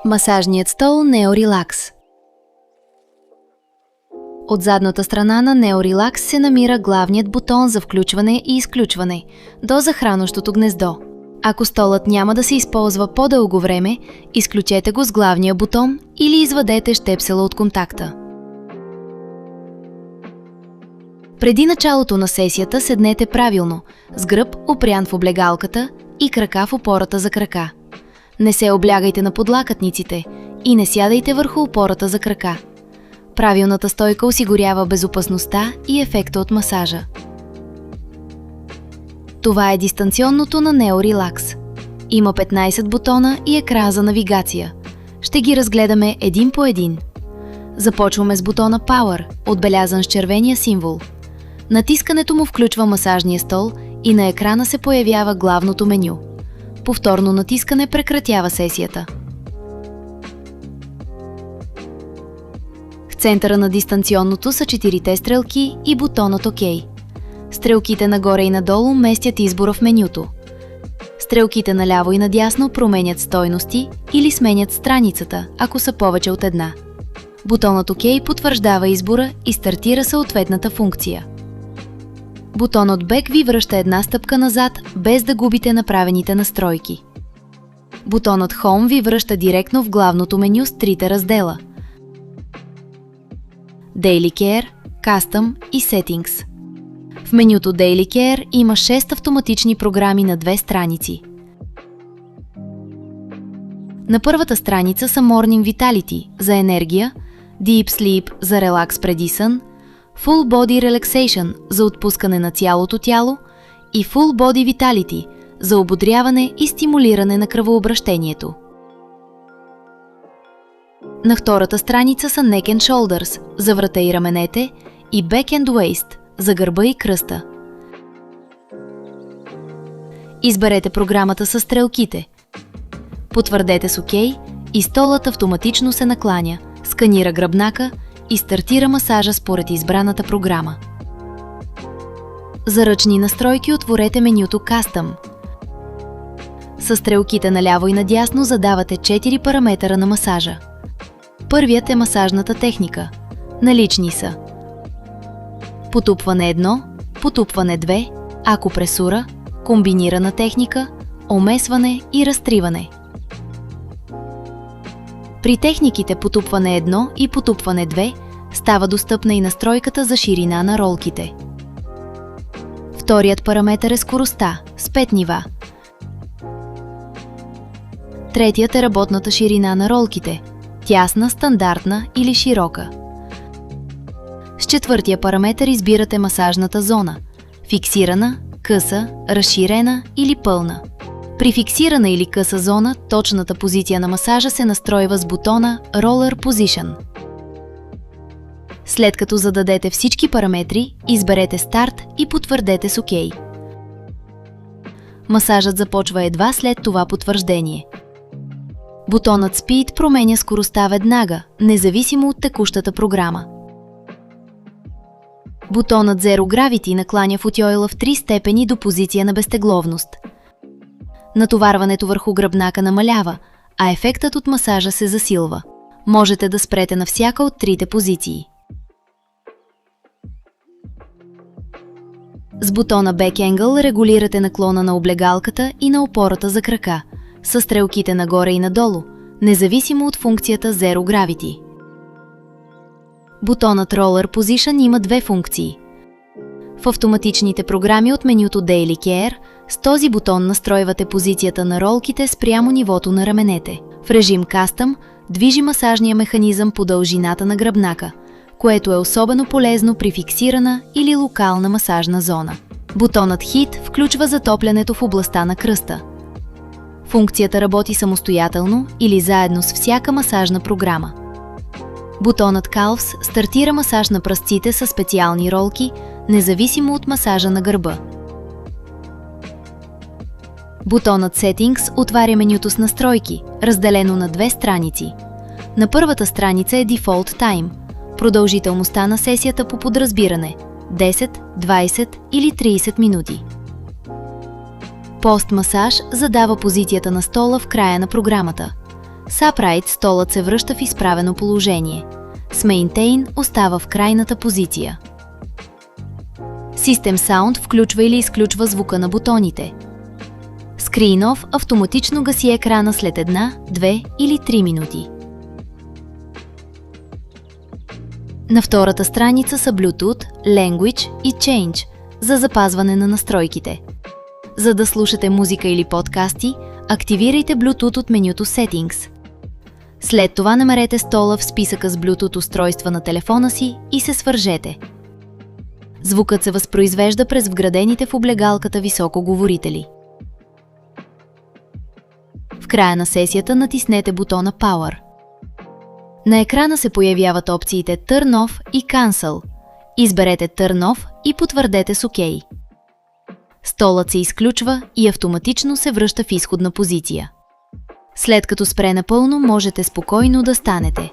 Масажният стол NeoRelax. От задната страна на NeoRelax се намира главният бутон за включване и изключване до захранващото гнездо. Ако столът няма да се използва по-дълго време, изключете го с главния бутон или извадете щепсела от контакта. Преди началото на сесията седнете правилно, с гръб опрян в облегалката и крака в опората за крака. Не се облягайте на подлакътниците и не сядайте върху опората за крака. Правилната стойка осигурява безопасността и ефекта от масажа. Това е дистанционното на NeoRelax. Има 15 бутона и екран за навигация. Ще ги разгледаме един по един. Започваме с бутона Power, отбелязан с червения символ. Натискането му включва масажния стол и на екрана се появява главното меню. Повторно натискане прекратява сесията. В центъра на дистанционното са 4 стрелки и бутонът ОК. Стрелките нагоре и надолу местят избора в менюто. Стрелките наляво и надясно променят стойности или сменят страницата, ако са повече от една. Бутонът ОК потвърждава избора и стартира съответната функция. Бутонът Back ви връща една стъпка назад, без да губите направените настройки. Бутонът Home ви връща директно в главното меню с трите раздела: Daily Care, Custom и Settings. В менюто Daily Care има 6 автоматични програми на 2 страници. На първата страница са Morning Vitality за енергия, Deep Sleep за релакс преди сън, Full Body Relaxation за отпускане на цялото тяло и Full Body Vitality за ободряване и стимулиране на кръвообращението. На втората страница са Neck and Shoulders за врата и раменете и Back and Waist за гърба и кръста. Изберете програмата със стрелките. Потвърдете с ОК и столът автоматично се накланя, сканира гръбнака и стартира масажа според избраната програма. За ръчни настройки отворете менюто Custom. С стрелките наляво и надясно задавате 4 параметъра на масажа. Първият е масажната техника. Налични са потупване 1, потупване 2, акупресура, комбинирана техника, омесване и разтриване. При техниките потупване 1 и потупване 2 става достъпна и настройката за ширина на ролките. Вторият параметър е скоростта с 5 нива. Третият е работната ширина на ролките – тясна, стандартна или широка. С четвъртия параметър избирате масажната зона – фиксирана, къса, разширена или пълна. При фиксирана или къса зона, точната позиция на масажа се настройва с бутона Roller Position. След като зададете всички параметри, изберете Старт и потвърдете с ОК. Масажът започва едва след това потвърждение. Бутонът Speed променя скоростта веднага, независимо от текущата програма. Бутонът Zero Gravity накланя футьойла в 3 степени до позиция на безтегловност. Натоварването върху гръбнака намалява, а ефектът от масажа се засилва. Можете да спрете на всяка от трите позиции. С бутона Back Angle регулирате наклона на облегалката и на опората за крака, с стрелките нагоре и надолу, независимо от функцията Zero Gravity. Бутонът Roller Position има 2 функции. В автоматичните програми от менюто Daily Care с този бутон настройвате позицията на ролките спрямо нивото на раменете. В режим Custom движи масажния механизъм по дължината на гръбнака, което е особено полезно при фиксирана или локална масажна зона. Бутонът Hit включва затоплянето в областта на кръста. Функцията работи самостоятелно или заедно с всяка масажна програма. Бутонът Calves стартира масаж на пръстците със специални ролки, независимо от масажа на гърба. Бутонът Settings отваря менюто с настройки, разделено на 2 страници. На първата страница е Default Time, продължителността на сесията по подразбиране – 10, 20 или 30 минути. Постмасаж задава позицията на стола в края на програмата. С Upright столът се връща в изправено положение. С Maintain остава в крайната позиция. System Sound включва или изключва звука на бутоните. Screen Off автоматично гаси екрана след 1, 2 или 3 минути. На втората страница са Bluetooth, Language и Change за запазване на настройките. За да слушате музика или подкасти, активирайте Bluetooth от менюто Settings. След това намерете стола в списъка с Bluetooth устройства на телефона си и се свържете. Звукът се възпроизвежда през вградените в облегалката високоговорители. В края на сесията натиснете бутона Power. На екрана се появяват опциите Turn Off и Cancel. Изберете Turn Off и потвърдете с OK. Столът се изключва и автоматично се връща в изходна позиция. След като спре напълно, можете спокойно да станете.